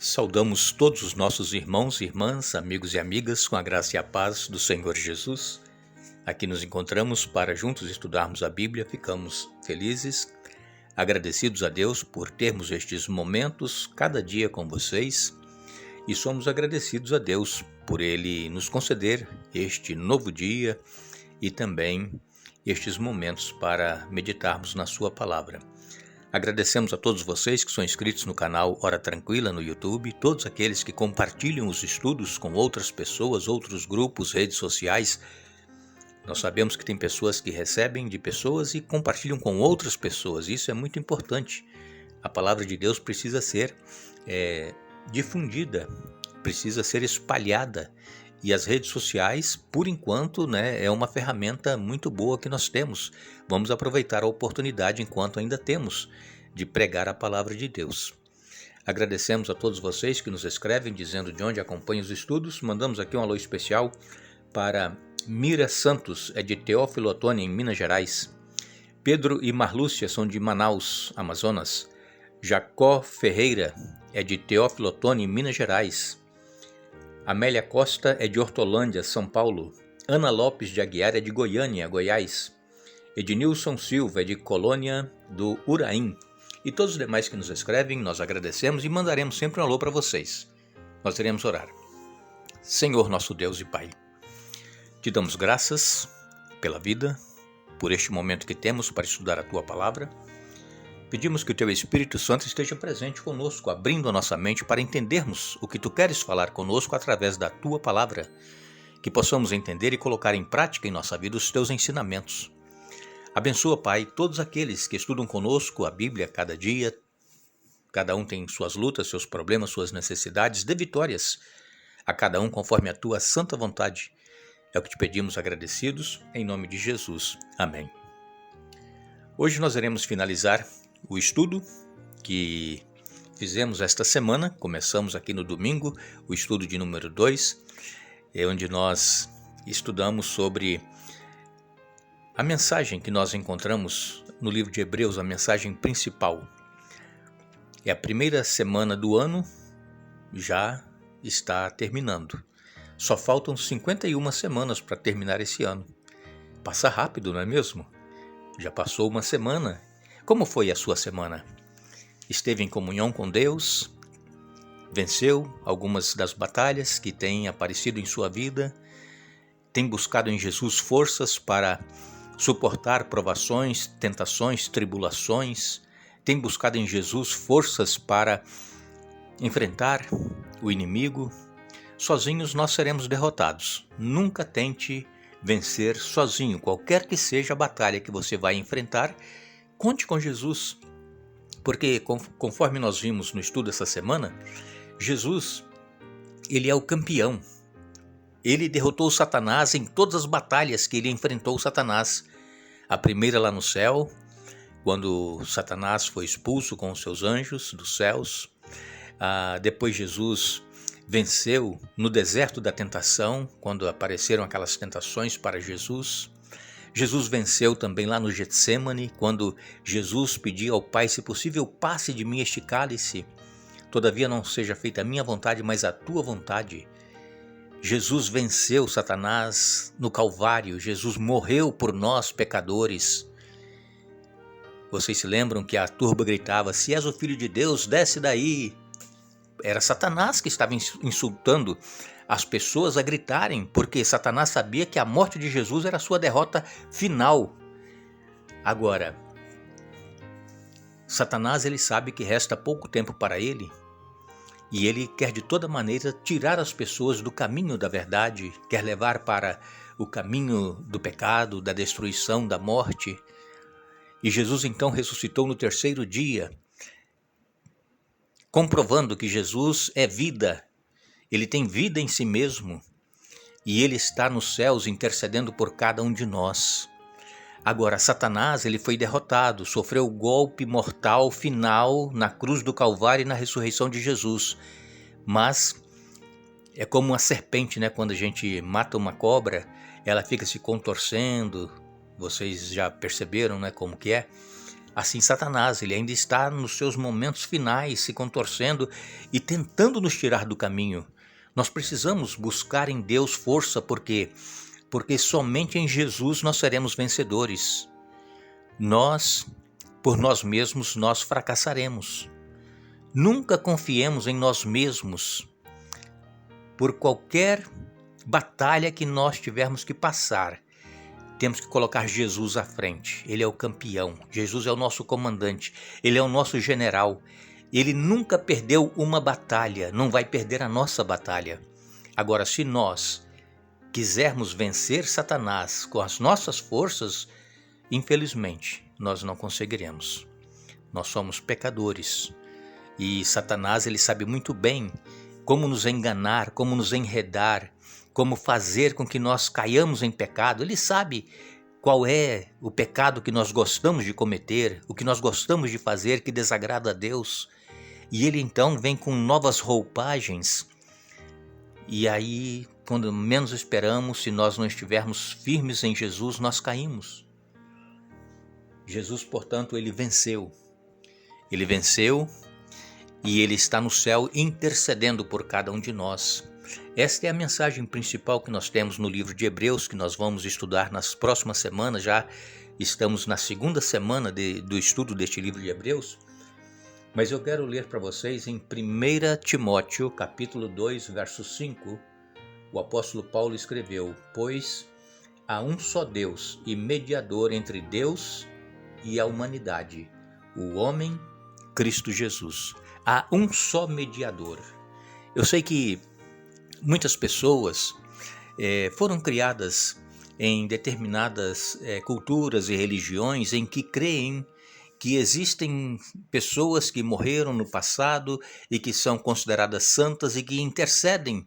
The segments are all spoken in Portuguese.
Saudamos todos os nossos irmãos e irmãs, amigos e amigas, com a graça e a paz do Senhor Jesus. Aqui nos encontramos para juntos estudarmos a Bíblia. Ficamos felizes, agradecidos a Deus por termos estes momentos cada dia com vocês e somos agradecidos a Deus por Ele nos conceder este novo dia e também estes momentos para meditarmos na Sua Palavra. Agradecemos a todos vocês que são inscritos no canal Hora Tranquila no YouTube, todos aqueles que compartilham os estudos com outras pessoas, outros grupos, redes sociais. Nós sabemos que tem pessoas que recebem de pessoas e compartilham com outras pessoas. Isso é muito importante. A palavra de Deus precisa ser difundida, precisa ser espalhada. E as redes sociais, por enquanto, é uma ferramenta muito boa que nós temos. Vamos aproveitar a oportunidade enquanto ainda temos de pregar a palavra de Deus. Agradecemos a todos vocês que nos escrevem dizendo de onde acompanham os estudos. Mandamos aqui um alô especial para Mira Santos, é de Teófilo Otoni, em Minas Gerais. Pedro e Marlúcia são de Manaus, Amazonas. Jacó Ferreira é de Teófilo Otoni, em Minas Gerais. Amélia Costa é de Hortolândia, São Paulo. Ana Lopes de Aguiar é de Goiânia, Goiás. Ednilson Silva é de Colônia do Uraim. E todos os demais que nos escrevem, nós agradecemos e mandaremos sempre um alô para vocês. Nós iremos orar. Senhor nosso Deus e Pai, te damos graças pela vida, por este momento que temos para estudar a Tua Palavra. Pedimos que o Teu Espírito Santo esteja presente conosco, abrindo a nossa mente para entendermos o que Tu queres falar conosco através da Tua Palavra, que possamos entender e colocar em prática em nossa vida os Teus ensinamentos. Abençoa, Pai, todos aqueles que estudam conosco a Bíblia cada dia. Cada um tem suas lutas, seus problemas, suas necessidades. Dê vitórias a cada um conforme a Tua santa vontade. É o que te pedimos agradecidos, em nome de Jesus. Amém. Hoje nós iremos finalizar o estudo que fizemos esta semana. Começamos aqui no domingo, o estudo de número 2, onde nós estudamos sobre a mensagem que nós encontramos no livro de Hebreus, a mensagem principal. É a primeira semana do ano, já está terminando. Só faltam 51 semanas para terminar esse ano. Passa rápido, não é mesmo? Já passou uma semana. Como foi a sua semana? Esteve em comunhão com Deus? Venceu algumas das batalhas que têm aparecido em sua vida? Tem buscado em Jesus forças para suportar provações, tentações, tribulações? Tem buscado em Jesus forças para enfrentar o inimigo? Sozinhos nós seremos derrotados. Nunca tente vencer sozinho. Qualquer que seja a batalha que você vai enfrentar, conte com Jesus, porque conforme nós vimos no estudo essa semana, Jesus, ele é o campeão. Ele derrotou Satanás em todas as batalhas que ele enfrentou Satanás. A primeira lá no céu, quando Satanás foi expulso com os seus anjos dos céus. Depois Jesus venceu no deserto da tentação, quando apareceram aquelas tentações para Jesus. Jesus venceu também lá no Getsêmani, quando Jesus pedia ao Pai, se possível, passe de mim este cálice. Todavia não seja feita a minha vontade, mas a tua vontade. Jesus venceu Satanás no Calvário. Jesus morreu por nós, pecadores. Vocês se lembram que a turba gritava, se és o Filho de Deus, desce daí. Era Satanás que estava insultando as pessoas a gritarem, porque Satanás sabia que a morte de Jesus era a sua derrota final. Agora, Satanás ele sabe que resta pouco tempo para ele, e ele quer de toda maneira tirar as pessoas do caminho da verdade, quer levar para o caminho do pecado, da destruição, da morte. E Jesus então ressuscitou no terceiro dia, comprovando que Jesus é vida. Ele tem vida em si mesmo e ele está nos céus intercedendo por cada um de nós. Agora, Satanás ele foi derrotado, sofreu o golpe mortal final na cruz do Calvário e na ressurreição de Jesus. Mas é como uma serpente, quando a gente mata uma cobra, ela fica se contorcendo. Vocês já perceberam, como que é? Assim, Satanás, ele ainda está nos seus momentos finais, se contorcendo e tentando nos tirar do caminho. Nós precisamos buscar em Deus força, porque somente em Jesus nós seremos vencedores. Nós, por nós mesmos, nós fracassaremos. Nunca confiemos em nós mesmos. Por qualquer batalha que nós tivermos que passar, temos que colocar Jesus à frente. Ele é o campeão. Jesus é o nosso comandante. Ele é o nosso general. Ele nunca perdeu uma batalha, não vai perder a nossa batalha. Agora, se nós quisermos vencer Satanás com as nossas forças, infelizmente, nós não conseguiremos. Nós somos pecadores. E Satanás, ele sabe muito bem como nos enganar, como nos enredar, como fazer com que nós caiamos em pecado. Ele sabe qual é o pecado que nós gostamos de cometer, o que nós gostamos de fazer que desagrada a Deus. E ele então vem com novas roupagens. E aí, quando menos esperamos, se nós não estivermos firmes em Jesus, nós caímos. Jesus, portanto, ele venceu. Ele venceu e ele está no céu intercedendo por cada um de nós. Esta é a mensagem principal que nós temos no livro de Hebreus, que nós vamos estudar nas próximas semanas. Já estamos na segunda semana do estudo deste livro de Hebreus. Mas eu quero ler para vocês em 1 Timóteo, capítulo 2, verso 5, o apóstolo Paulo escreveu: Pois há um só Deus e mediador entre Deus e a humanidade, o homem Cristo Jesus. Há um só mediador. Eu sei que muitas pessoas foram criadas em determinadas culturas e religiões em que creem que existem pessoas que morreram no passado e que são consideradas santas e que intercedem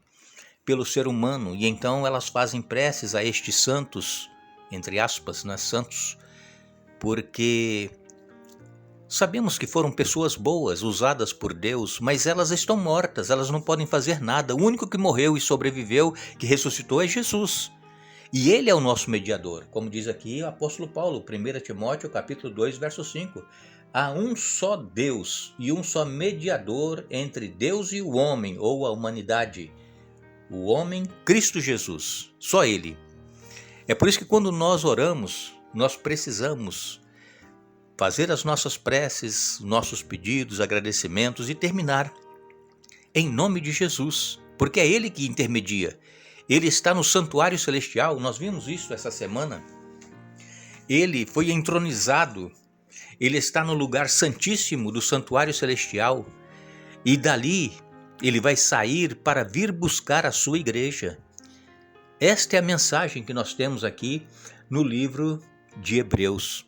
pelo ser humano, e então elas fazem preces a estes santos, entre aspas, né, santos, porque sabemos que foram pessoas boas, usadas por Deus, mas elas estão mortas, elas não podem fazer nada. O único que morreu e sobreviveu, que ressuscitou, é Jesus. E ele é o nosso mediador, como diz aqui o apóstolo Paulo, 1 Timóteo capítulo 2, verso 5. Há um só Deus e um só mediador entre Deus e o homem, ou a humanidade. O homem, Cristo Jesus, só ele. É por isso que quando nós oramos, nós precisamos fazer as nossas preces, nossos pedidos, agradecimentos e terminar em nome de Jesus, porque é ele que intermedia. Ele está no santuário celestial, nós vimos isso essa semana. Ele foi entronizado, ele está no lugar santíssimo do santuário celestial e dali ele vai sair para vir buscar a sua igreja. Esta é a mensagem que nós temos aqui no livro de Hebreus.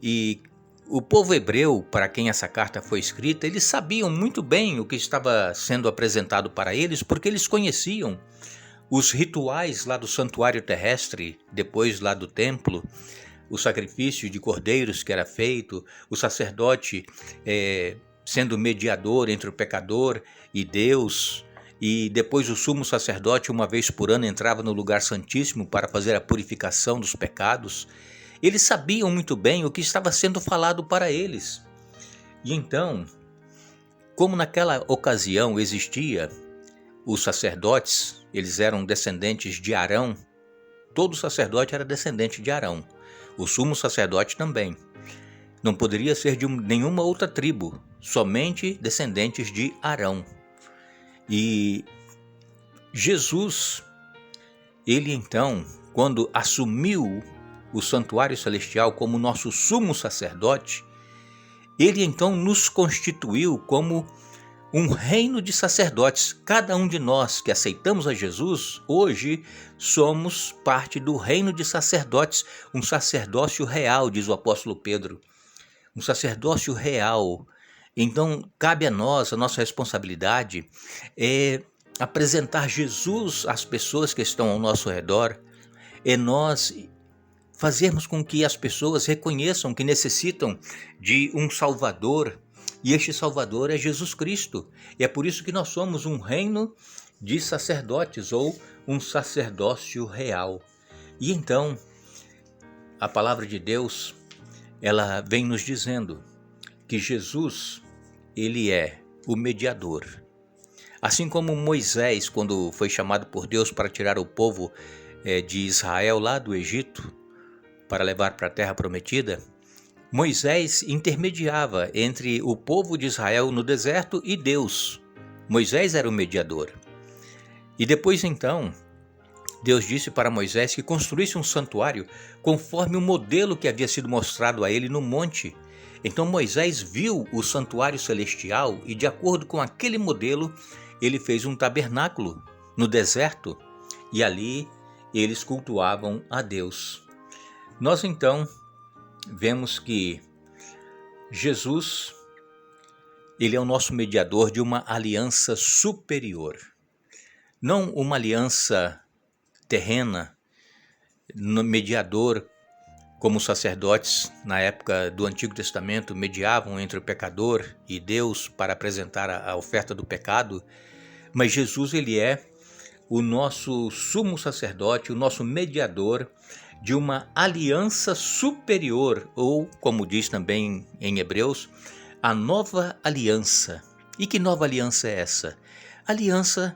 E o povo hebreu, para quem essa carta foi escrita, eles sabiam muito bem o que estava sendo apresentado para eles, porque eles conheciam os rituais lá do santuário terrestre, depois lá do templo, o sacrifício de cordeiros que era feito, o sacerdote sendo mediador entre o pecador e Deus, e depois o sumo sacerdote, uma vez por ano, entrava no lugar santíssimo para fazer a purificação dos pecados. Eles sabiam muito bem o que estava sendo falado para eles. E então, como naquela ocasião existia os sacerdotes, eles eram descendentes de Arão, todo sacerdote era descendente de Arão, o sumo sacerdote também. Não poderia ser de nenhuma outra tribo, somente descendentes de Arão. E Jesus, ele então, quando assumiu o santuário celestial como nosso sumo sacerdote, ele então nos constituiu como um reino de sacerdotes. Cada um de nós que aceitamos a Jesus, hoje somos parte do reino de sacerdotes, um sacerdócio real, diz o apóstolo Pedro, um sacerdócio real. Então cabe a nós, a nossa responsabilidade é apresentar Jesus às pessoas que estão ao nosso redor, é nós fazermos com que as pessoas reconheçam que necessitam de um Salvador, e este Salvador é Jesus Cristo. E é por isso que nós somos um reino de sacerdotes, ou um sacerdócio real. E então, a palavra de Deus, ela vem nos dizendo que Jesus, ele é o mediador. Assim como Moisés, quando foi chamado por Deus para tirar o povo de Israel lá do Egito, para levar para a terra prometida, Moisés intermediava entre o povo de Israel no deserto e Deus. Moisés era o mediador. E depois então, Deus disse para Moisés que construísse um santuário conforme o modelo que havia sido mostrado a ele no monte. Então Moisés viu o santuário celestial e, de acordo com aquele modelo, ele fez um tabernáculo no deserto e ali eles cultuavam a Deus. Nós então vemos que Jesus, ele é o nosso mediador de uma aliança superior. Não uma aliança terrena, mediador, como os sacerdotes na época do Antigo Testamento mediavam entre o pecador e Deus para apresentar a oferta do pecado, mas Jesus, ele é o nosso sumo sacerdote, o nosso mediador de uma aliança superior, ou, como diz também em Hebreus, a nova aliança. E que nova aliança é essa? Aliança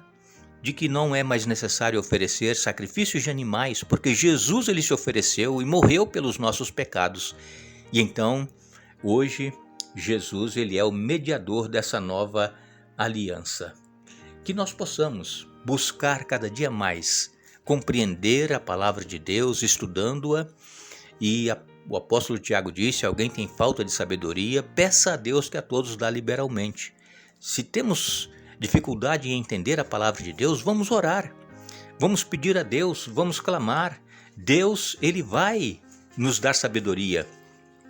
de que não é mais necessário oferecer sacrifícios de animais, porque Jesus, ele se ofereceu e morreu pelos nossos pecados. E então, hoje, Jesus, ele é o mediador dessa nova aliança. Que nós possamos buscar cada dia mais compreender a palavra de Deus, estudando-a, e o apóstolo Tiago disse: alguém tem falta de sabedoria, peça a Deus que a todos dá liberalmente. Se temos dificuldade em entender a palavra de Deus, vamos orar, vamos pedir a Deus, vamos clamar. Deus, ele vai nos dar sabedoria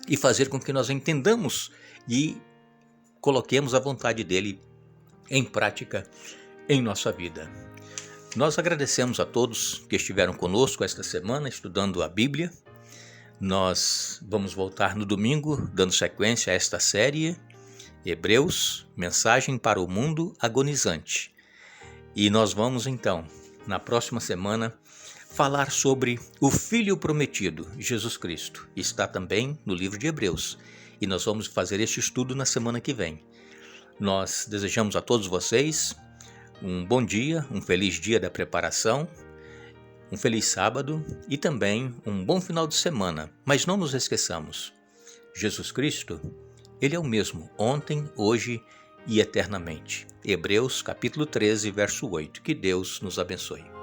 e fazer com que nós entendamos e coloquemos a vontade dele em prática em nossa vida. Nós agradecemos a todos que estiveram conosco esta semana estudando a Bíblia. Nós vamos voltar no domingo, dando sequência a esta série Hebreus, mensagem para o mundo agonizante. E nós vamos então, na próxima semana, falar sobre o Filho prometido, Jesus Cristo. Está também no livro de Hebreus. E nós vamos fazer este estudo na semana que vem. Nós desejamos a todos vocês um bom dia, um feliz dia da preparação, um feliz sábado e também um bom final de semana. Mas não nos esqueçamos, Jesus Cristo, ele é o mesmo ontem, hoje e eternamente. Hebreus capítulo 13, verso 8. Que Deus nos abençoe.